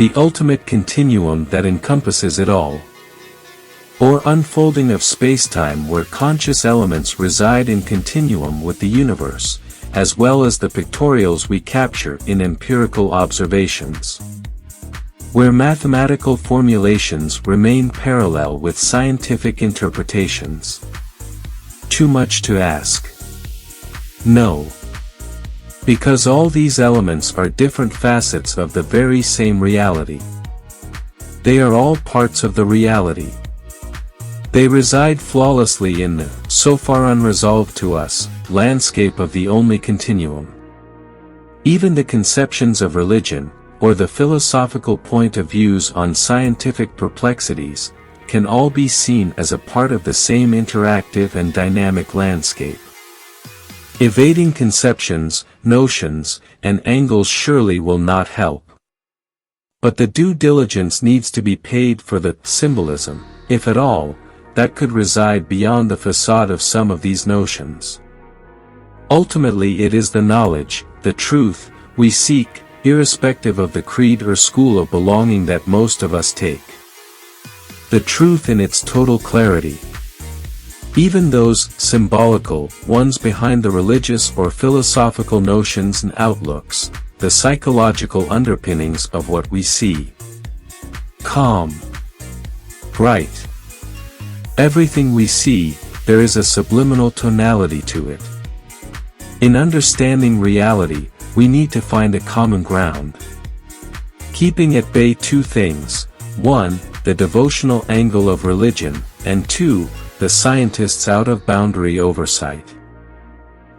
the ultimate continuum that encompasses it all. Or unfolding of spacetime where conscious elements reside in continuum with the universe, as well as the pictorials we capture in empirical observations. Where mathematical formulations remain parallel with scientific interpretations. Too much to ask? No. Because all these elements are different facets of the very same reality. They are all parts of the reality. They reside flawlessly in the, so far unresolved to us, landscape of the only continuum. Even the conceptions of religion, or the philosophical point of views on scientific perplexities, can all be seen as a part of the same interactive and dynamic landscape. Evading conceptions, notions, and angles surely will not help. But the due diligence needs to be paid for the symbolism, if at all, that could reside beyond the facade of some of these notions. Ultimately it is the knowledge, the truth, we seek, irrespective of the creed or school of belonging that most of us take. The truth in its total clarity. Even those symbolical ones behind the religious or philosophical notions and outlooks, the psychological underpinnings of what we see. Calm. Bright. Everything we see, there is a subliminal tonality to it. In understanding reality, we need to find a common ground. Keeping at bay two things: 1, the devotional angle of religion, and 2, the scientist's out-of-boundary oversight.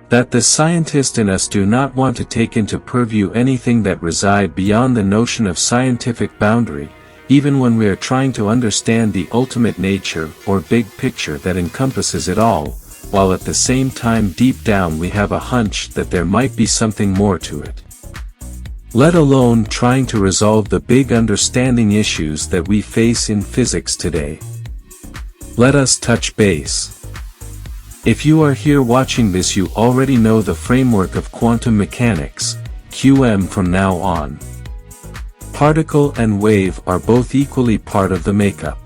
That the scientist in us do not want to take into purview anything that reside beyond the notion of scientific boundary, even when we are trying to understand the ultimate nature or big picture that encompasses it all, while at the same time deep down we have a hunch that there might be something more to it. Let alone trying to resolve the big understanding issues that we face in physics today. Let us touch base. If you are here watching this, you already know the framework of quantum mechanics, QM, from now on. Particle and wave are both equally part of the makeup.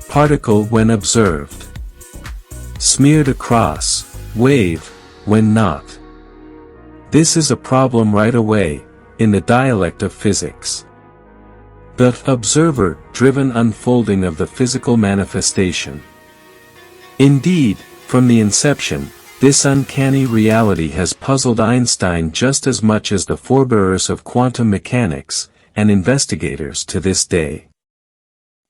Particle when observed. Smeared across, wave, when not. This is a problem right away, in the dialect of physics. The observer-driven unfolding of the physical manifestation. Indeed, from the inception, this uncanny reality has puzzled Einstein just as much as the forebearers of quantum mechanics, and investigators to this day.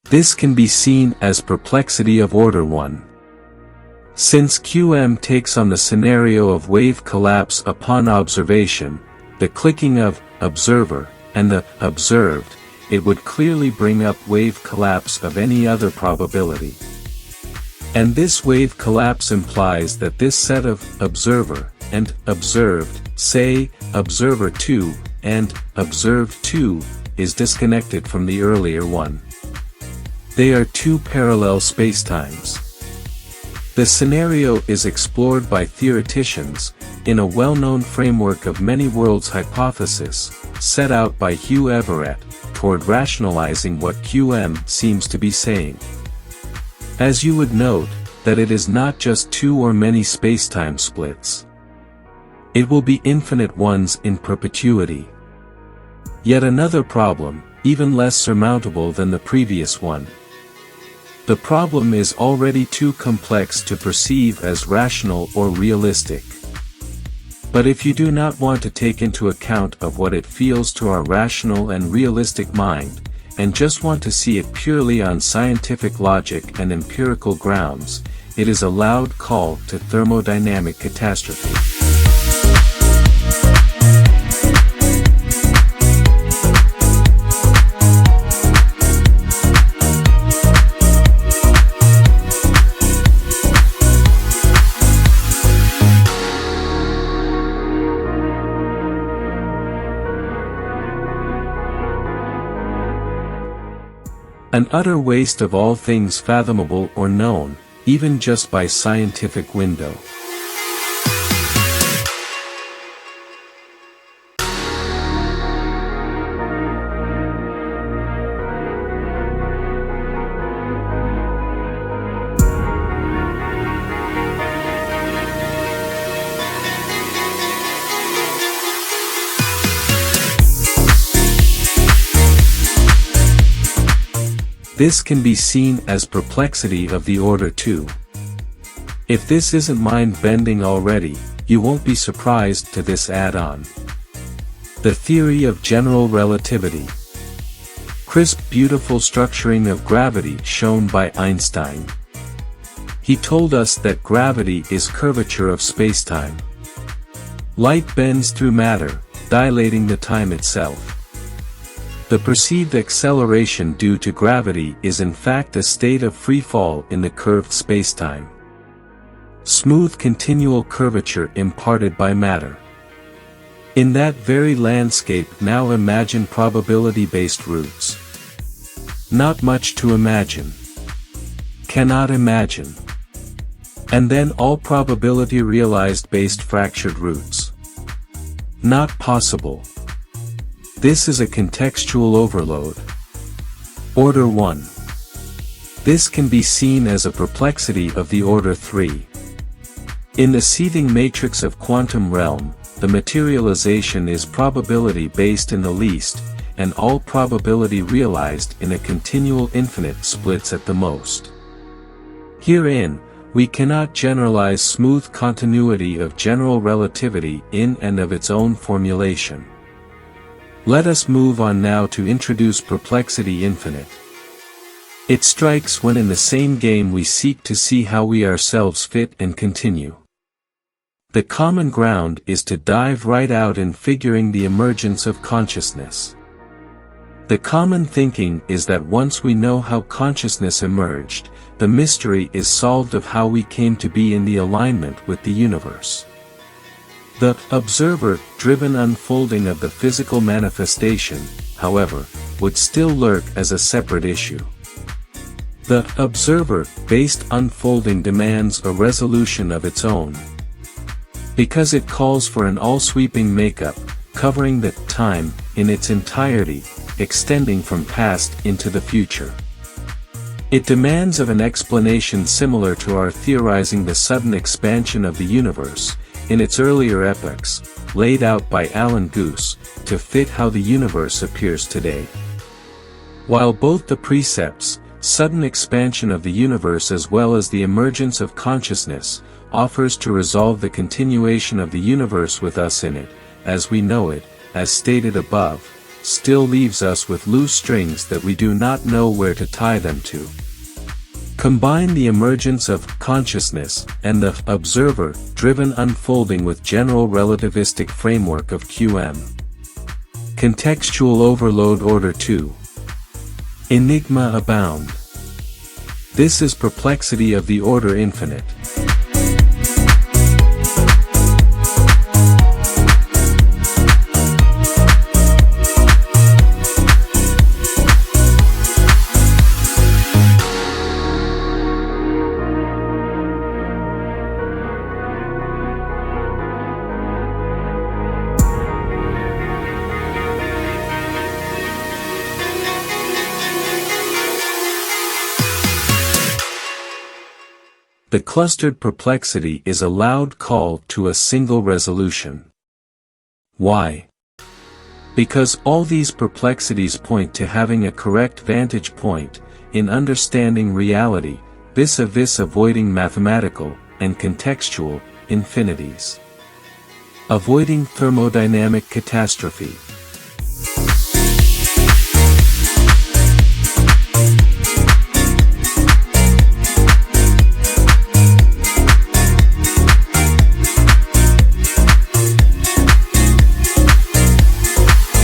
This can be seen as perplexity of order 1. Since QM takes on the scenario of wave collapse upon observation, the clicking of observer and the observed, it would clearly bring up wave collapse of any other probability. And this wave collapse implies that this set of observer and observed, say, observer 2, and observed 2, is disconnected from the earlier one. They are two parallel spacetimes. The scenario is explored by theoreticians, in a well-known framework of many worlds hypothesis, set out by Hugh Everett, toward rationalizing what QM seems to be saying. As you would note, that it is not just two or many spacetime splits. It will be infinite ones in perpetuity. Yet another problem, even less surmountable than the previous one. The problem is already too complex to perceive as rational or realistic. But if you do not want to take into account of what it feels to our rational and realistic mind, and just want to see it purely on scientific logic and empirical grounds, it is a loud call to thermodynamic catastrophe. An utter waste of all things fathomable or known, even just by scientific window. This can be seen as perplexity of the order 2. If this isn't mind-bending already, you won't be surprised to this add-on. The theory of general relativity. Crisp, beautiful structuring of gravity shown by Einstein. He told us that gravity is curvature of spacetime. Light bends through matter, dilating the time itself. The perceived acceleration due to gravity is in fact a state of free fall in the curved spacetime. Smooth continual curvature imparted by matter. In that very landscape now imagine probability-based roots. Not much to imagine. Cannot imagine. And then all probability realized based fractured roots. Not possible. This is a contextual overload. Order 1. This can be seen as a perplexity of the order 3. In the seething matrix of quantum realm, the materialization is probability-based in the least, and all probability realized in a continual infinite splits at the most. Herein, we cannot generalize smooth continuity of general relativity in and of its own formulation. Let us move on now to introduce perplexity infinite. It strikes when in the same game we seek to see how we ourselves fit and continue. The common ground is to dive right out in figuring the emergence of consciousness. The common thinking is that once we know how consciousness emerged, the mystery is solved of how we came to be in the alignment with the universe. The observer-driven unfolding of the physical manifestation, however, would still lurk as a separate issue. The observer-based unfolding demands a resolution of its own, because it calls for an all-sweeping makeup, covering the time in its entirety, extending from past into the future. It demands of an explanation similar to our theorizing the sudden expansion of the universe, in its earlier epochs, laid out by Alan Guth, to fit how the universe appears today. While both the precepts, sudden expansion of the universe as well as the emergence of consciousness, offers to resolve the continuation of the universe with us in it, as we know it, as stated above, still leaves us with loose strings that we do not know where to tie them to. Combine the emergence of consciousness and the observer-driven unfolding with general relativistic framework of QM. Contextual overload order 2. Enigma abound. This is perplexity of the order infinite. The clustered perplexity is a loud call to a single resolution. Why? Because all these perplexities point to having a correct vantage point, in understanding reality, vis-a-vis avoiding mathematical, and contextual, infinities. Avoiding thermodynamic catastrophe.